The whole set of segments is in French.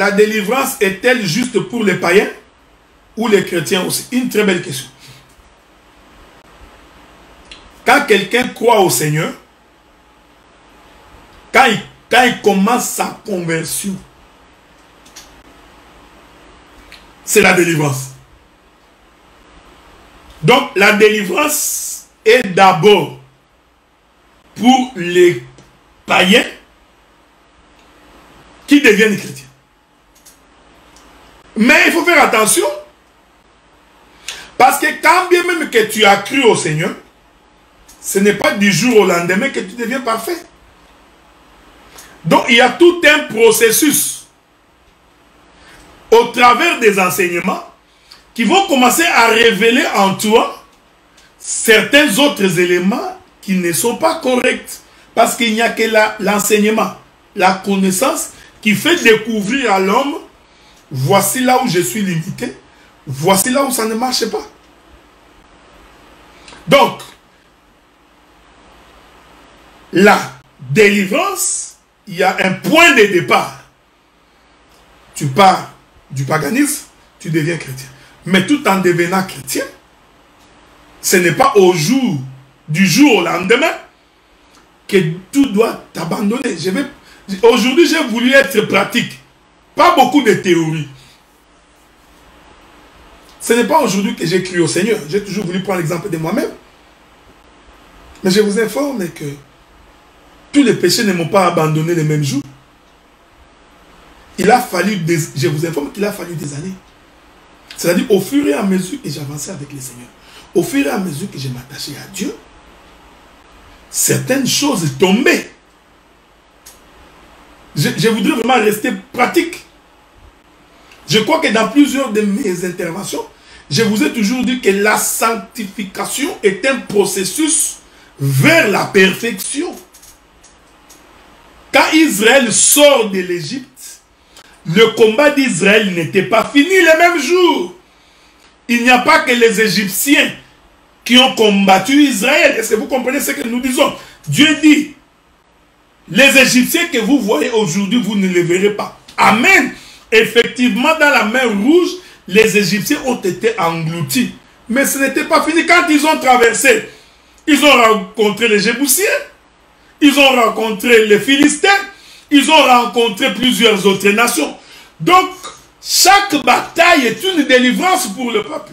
la délivrance est-elle juste pour les païens ou les chrétiens aussi? Une très belle question. Quand quelqu'un croit au Seigneur, quand il commence sa conversion, c'est la délivrance. Donc la délivrance est d'abord pour les païens qui deviennent chrétiens. Mais il faut faire attention, parce que quand bien même que tu as cru au Seigneur, ce n'est pas du jour au lendemain que tu deviens parfait. Donc il y a tout un processus au travers des enseignements qui vont commencer à révéler en toi certains autres éléments qui ne sont pas corrects. Parce qu'il n'y a que l'enseignement, la connaissance qui fait découvrir à l'homme, voici là où je suis limité, voici là où ça ne marche pas. Donc, la délivrance, il y a un point de départ. Tu pars du paganisme, tu deviens chrétien. Mais tout en devenant chrétien, ce n'est pas du jour au lendemain que tout doit t'abandonner. Aujourd'hui, j'ai voulu être pratique. Pas beaucoup de théorie. Ce n'est pas aujourd'hui que j'ai cru au Seigneur. J'ai toujours voulu prendre l'exemple de moi-même. Mais je vous informe que tous les péchés ne m'ont pas abandonné le même jour. Il a fallu je vous informe qu'il a fallu des années. C'est-à-dire au fur et à mesure que j'avançais avec le Seigneur, au fur et à mesure que je m'attachais à Dieu, certaines choses tombaient. Je voudrais vraiment rester pratique. Je crois que dans plusieurs de mes interventions, je vous ai toujours dit que la sanctification est un processus vers la perfection. Quand Israël sort de l'Égypte, le combat d'Israël n'était pas fini le même jour. Il n'y a pas que les Égyptiens qui ont combattu Israël. Est-ce que vous comprenez ce que nous disons? Dieu dit, les Égyptiens que vous voyez aujourd'hui, vous ne les verrez pas. Amen. Effectivement, dans la mer Rouge, les Égyptiens ont été engloutis. Mais ce n'était pas fini. Quand ils ont traversé, ils ont rencontré les Jébusiens, ils ont rencontré les Philistins, ils ont rencontré plusieurs autres nations. Donc, chaque bataille est une délivrance pour le peuple.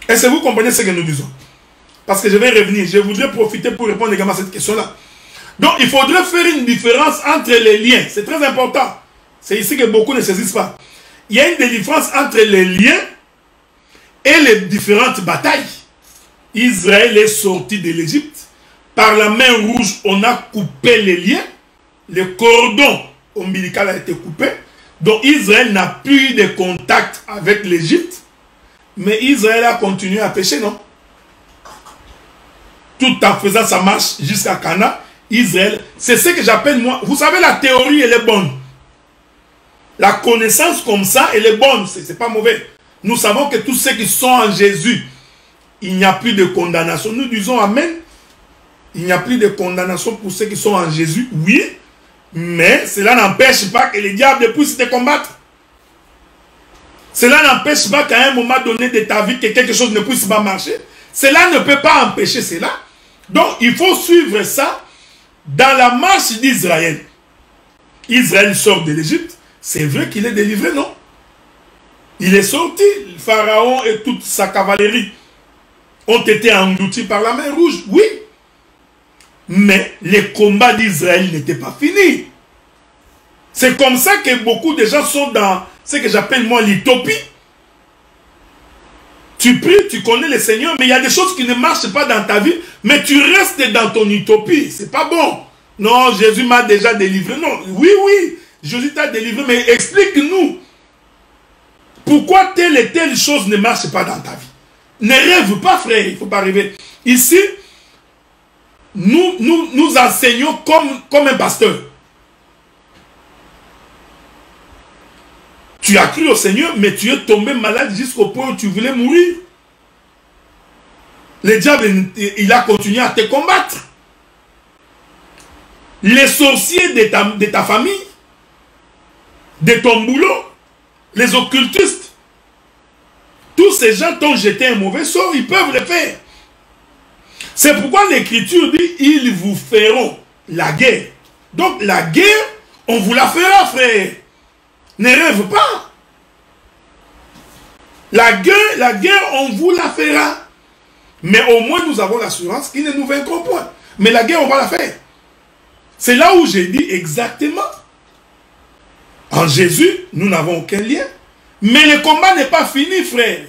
Est-ce que vous comprenez ce que nous disons? Parce que je vais revenir, je voudrais profiter pour répondre également à cette question-là. Donc, il faudrait faire une différence entre les liens. C'est très important. C'est ici que beaucoup ne saisissent pas. Il y a une différence entre les liens et les différentes batailles. Israël est sorti de l'Égypte. Par la main rouge, on a coupé les liens. Le cordon ombilical a été coupé. Donc Israël n'a plus eu de contact avec l'Égypte. Mais Israël a continué à pécher, non? Tout en faisant sa marche jusqu'à Cana, Israël, c'est ce que j'appelle moi. Vous savez, la théorie, elle est bonne. La connaissance comme ça, elle est bonne. C'est pas mauvais. Nous savons que tous ceux qui sont en Jésus, il n'y a plus de condamnation. Nous disons Amen. Il n'y a plus de condamnation pour ceux qui sont en Jésus, oui. Mais cela n'empêche pas que les diables puissent te combattre. Cela n'empêche pas qu'à un moment donné de ta vie, que quelque chose ne puisse pas marcher. Cela ne peut pas empêcher cela. Donc, il faut suivre ça dans la marche d'Israël. Israël sort de l'Égypte. C'est vrai qu'il est délivré, non? Il est sorti. Le Pharaon et toute sa cavalerie ont été engloutis par la mer rouge. Oui. Mais les combats d'Israël n'étaient pas finis. C'est comme ça que beaucoup de gens sont dans ce que j'appelle moi l'utopie. Tu pries, tu connais le Seigneur, mais il y a des choses qui ne marchent pas dans ta vie, mais tu restes dans ton utopie. C'est pas bon. Non, Jésus m'a déjà délivré. Non, oui, oui, Jésus t'a délivré, mais explique-nous. Pourquoi telle et telle chose ne marche pas dans ta vie? Ne rêve pas, frère, il ne faut pas rêver. Ici, nous enseignons comme un pasteur. Tu as cru au Seigneur, mais tu es tombé malade jusqu'au point où tu voulais mourir. Le diable, il a continué à te combattre. Les sorciers de ta famille, de ton boulot, les occultistes, tous ces gens t'ont jeté un mauvais sort, ils peuvent le faire. C'est pourquoi l'Écriture dit, ils vous feront la guerre. Donc la guerre, on vous la fera, frère. Ne rêve pas. La guerre, on vous la fera. Mais au moins, nous avons l'assurance qu'ils ne nous vaincront point. Mais la guerre, on va la faire. C'est là où j'ai dit exactement. En Jésus, nous n'avons aucun lien. Mais le combat n'est pas fini, frère.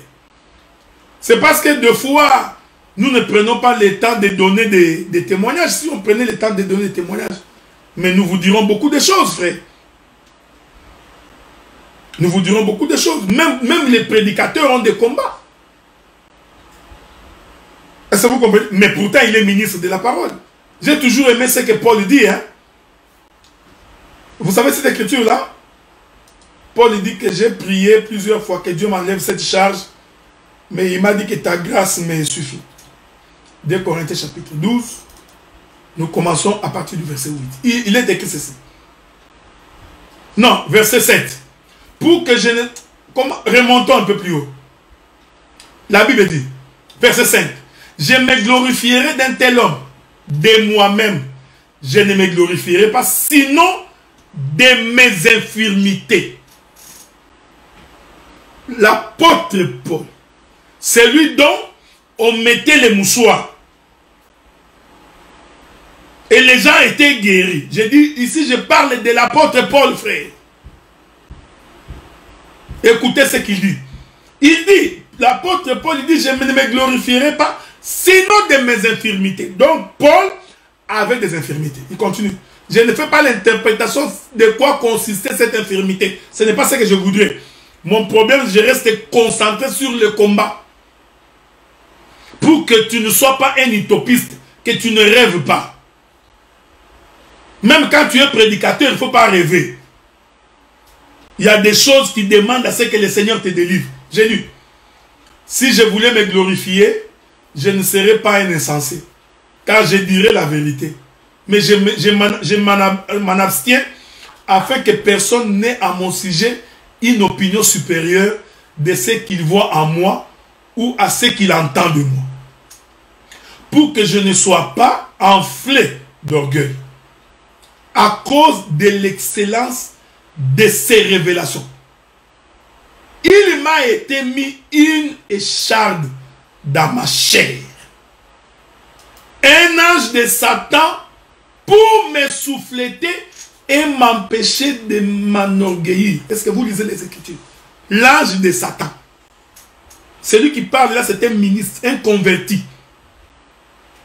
C'est parce que deux fois, nous ne prenons pas le temps de donner des témoignages. Si on prenait le temps de donner des témoignages, mais nous vous dirons beaucoup de choses, frère. Nous vous dirons beaucoup de choses. Même les prédicateurs ont des combats. Est-ce que vous comprenez? Mais pourtant, il est ministre de la parole. J'ai toujours aimé ce que Paul dit. Hein? Vous savez cette écriture-là? Paul dit que j'ai prié plusieurs fois que Dieu m'enlève cette charge. Mais il m'a dit que ta grâce me suffit. 2 Corinthiens chapitre 12. Nous commençons à partir du verset 8. Il est écrit ceci. Non, verset 7. Pour que je ne... Remontons un peu plus haut. La Bible dit, verset 5. Je me glorifierai d'un tel homme. De moi-même, je ne me glorifierai pas, sinon de mes infirmités. L'apôtre Paul, celui dont on mettait les mouchoirs. Et les gens étaient guéris. J'ai dit, ici je parle de l'apôtre Paul, frère. Écoutez ce qu'il dit. Il dit, l'apôtre Paul, il dit, je ne me glorifierai pas, sinon de mes infirmités. Donc Paul avait des infirmités. Il continue. Je ne fais pas l'interprétation de quoi consistait cette infirmité. Ce n'est pas ce que je voudrais. Mon problème, je reste concentré sur le combat. Pour que tu ne sois pas un utopiste, que tu ne rêves pas. Même quand tu es prédicateur, il ne faut pas rêver. Il y a des choses qui demandent à ce que le Seigneur te délivre. J'ai lu. Si je voulais me glorifier, je ne serais pas un insensé. Car je dirais la vérité. Mais je m'en abstiens afin que personne n'ait à mon sujet une opinion supérieure de ce qu'il voit en moi ou à ce qu'il entend de moi. Pour que je ne sois pas enflé d'orgueil à cause de l'excellence de ces révélations. Il m'a été mis une écharde dans ma chair. Un ange de Satan pour me souffleter et m'empêcher de m'enorgueillir. Est-ce que vous lisez les Écritures? L'ange de Satan. Celui qui parle là, c'est un ministre, un converti.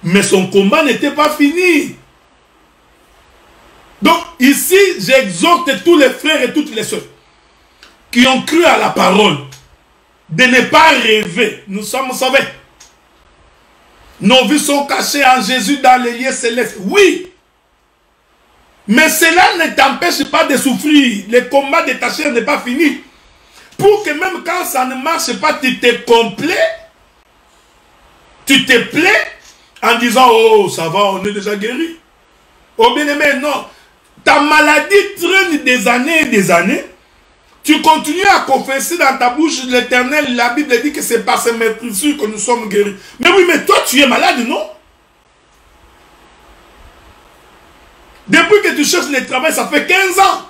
Mais son combat n'était pas fini. Donc ici, j'exhorte tous les frères et toutes les sœurs qui ont cru à la parole de ne pas rêver. Nous sommes sauvés. Nos vies sont cachées en Jésus dans les lieux célestes. Oui. Mais cela ne t'empêche pas de souffrir. Le combat de ta chair n'est pas fini. Pour que même quand ça ne marche pas, tu te complais. Tu te plais en disant, oh, ça va, on est déjà guéri. Oh bien aimé, non. Ta maladie traîne des années et des années. Tu continues à confesser dans ta bouche l'Éternel. La Bible dit que c'est par ces meurtrissures que nous sommes guéris. Mais oui, mais toi, tu es malade, non? Depuis que tu cherches le travail, ça fait 15 ans.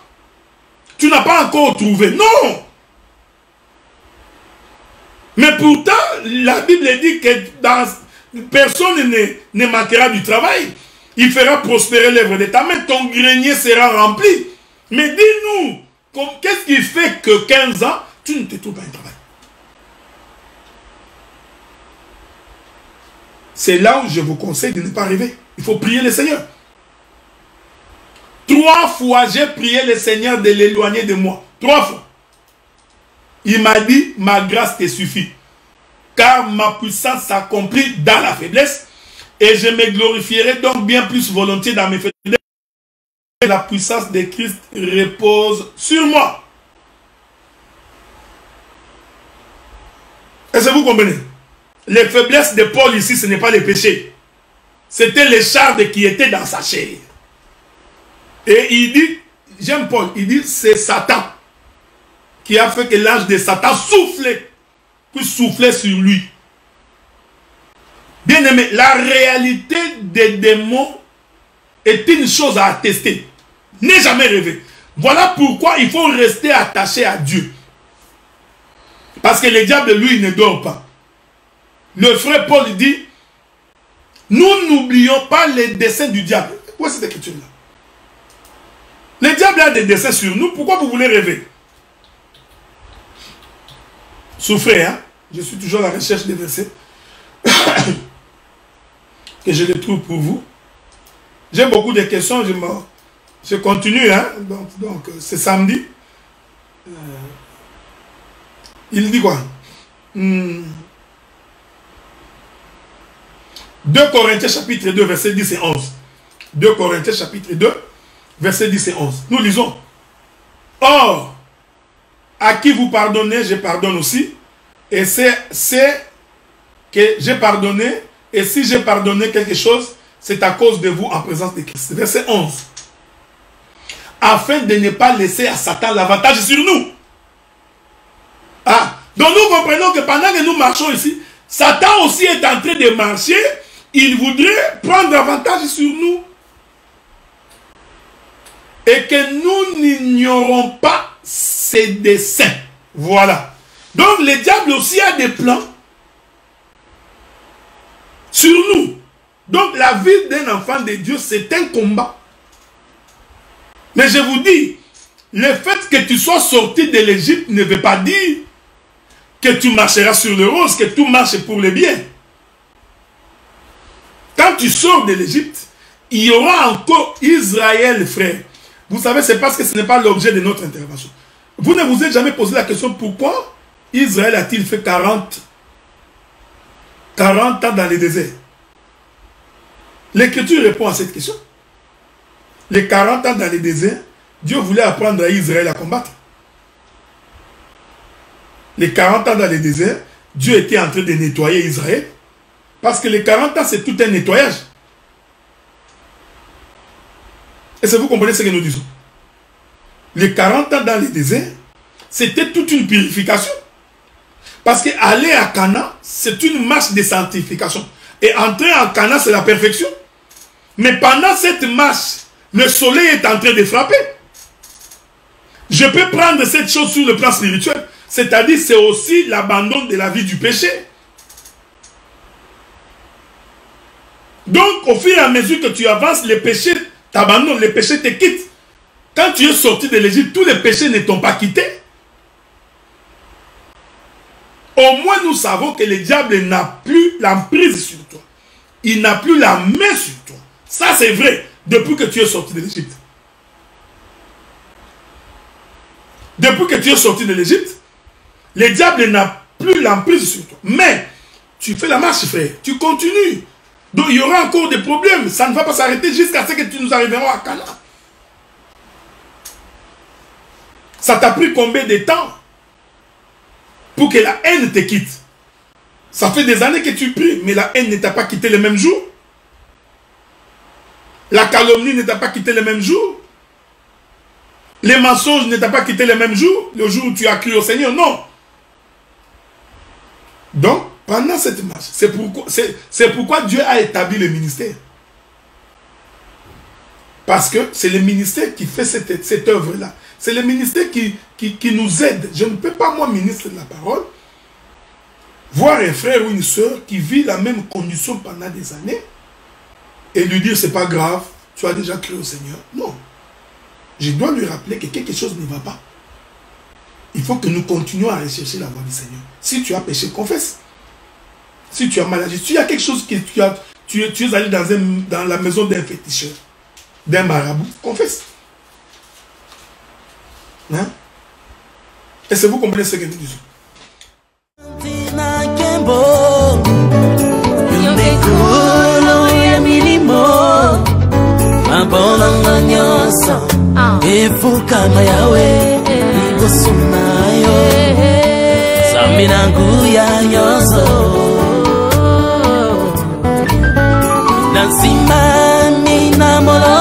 Tu n'as pas encore trouvé. Non! Mais pourtant, la Bible dit que personne ne manquera du travail. Il fera prospérer l'œuvre de ta main. Ton grenier sera rempli. Mais dis-nous, qu'est-ce qui fait que 15 ans, tu ne te trouves pas un travail? C'est là où je vous conseille de ne pas rêver. Il faut prier le Seigneur. 3 fois, j'ai prié le Seigneur de l'éloigner de moi. 3 fois. Il m'a dit, ma grâce te suffit. Car ma puissance s'accomplit dans la faiblesse. Et je me glorifierai donc bien plus volontiers dans mes faiblesses. La puissance de Christ repose sur moi. Est-ce que vous comprenez? Les faiblesses de Paul ici, ce n'est pas les péchés. C'était les chardes qui étaient dans sa chair. Et il dit, j'aime Paul, il dit c'est Satan qui a fait que l'ange de Satan puisse souffler sur lui. Bien aimé, la réalité des démons est une chose à attester. N'est jamais rêvé. Voilà pourquoi il faut rester attaché à Dieu. Parce que le diable, lui, ne dort pas. Le frère Paul dit, nous n'oublions pas les desseins du diable. Où est cette écriture-là? Le diable a des desseins sur nous. Pourquoi vous voulez rêver? Souffrez, hein? Je suis toujours à la recherche des versets. Que je les trouve pour vous. J'ai beaucoup de questions. Je continue, hein? Donc c'est samedi. Il dit quoi? 2 Corinthiens chapitre 2, versets 10 et 11. 2 Corinthiens chapitre 2, versets 10 et 11. Nous lisons. Or, à qui vous pardonnez, je pardonne aussi. Et c'est que j'ai pardonné. Et si j'ai pardonné quelque chose, c'est à cause de vous en présence de Christ. Verset 11. Afin de ne pas laisser à Satan l'avantage sur nous. Ah, donc nous comprenons que pendant que nous marchons ici, Satan aussi est en train de marcher. Il voudrait prendre avantage sur nous. Et que nous n'ignorons pas ses desseins. Voilà. Donc le diable aussi a des plans sur nous. Donc la vie d'un enfant de Dieu, c'est un combat. Mais je vous dis, le fait que tu sois sorti de l'Égypte ne veut pas dire que tu marcheras sur le rose, que tout marche pour le bien. Quand tu sors de l'Égypte, il y aura encore Israël, frère. Vous savez, c'est parce que ce n'est pas l'objet de notre intervention. Vous ne vous êtes jamais posé la question pourquoi Israël a-t-il fait 40 ans dans le désert? L'Écriture répond à cette question. Les 40 ans dans le désert, Dieu voulait apprendre à Israël à combattre. Les 40 ans dans le désert, Dieu était en train de nettoyer Israël. Parce que les 40 ans, c'est tout un nettoyage. Est-ce que vous comprenez ce que nous disons? Les 40 ans dans le désert, c'était toute une purification. Parce qu'aller à Canaan, c'est une marche de sanctification. Et entrer en Canaan, c'est la perfection. Mais pendant cette marche, le soleil est en train de frapper. Je peux prendre cette chose sur le plan spirituel. C'est-à-dire, c'est aussi l'abandon de la vie du péché. Donc, au fur et à mesure que tu avances, les péchés t'abandonnent, les péchés te quittent. Quand tu es sorti de l'Égypte, tous les péchés ne t'ont pas quitté. Au moins, nous savons que le diable n'a plus l'emprise sur toi. Il n'a plus la main sur toi. Ça, c'est vrai, depuis que tu es sorti de l'Égypte. Depuis que tu es sorti de l'Égypte, le diable n'a plus l'emprise sur toi. Mais, tu fais la marche, frère. Tu continues. Donc, il y aura encore des problèmes. Ça ne va pas s'arrêter jusqu'à ce que nous arriverons à Canaan. Ça t'a pris combien de temps pour que la haine te quitte? Ça fait des années que tu pries, mais la haine ne t'a pas quitté le même jour. La calomnie ne t'a pas quitté le même jour. Les mensonges ne t'a pas quitté le même jour. Le jour où tu as cru au Seigneur, non. Donc, pendant cette marche, c'est pourquoi Dieu a établi le ministère. Parce que c'est le ministère qui fait cette œuvre-là. C'est le ministère qui nous aide. Je ne peux pas, moi, ministre de la parole, voir un frère ou une soeur qui vit la même condition pendant des années et lui dire, c'est pas grave, tu as déjà cru au Seigneur. Non. Je dois lui rappeler que quelque chose ne va pas. Il faut que nous continuions à rechercher la voie du Seigneur. Si tu as péché, confesse. Si tu as maladie, si il y a quelque chose que tu es allé dans la maison d'un féticheur, d'un marabout, confesse. Hein? Est-ce que vous comprenez ce que nous disons? Nasimami na molo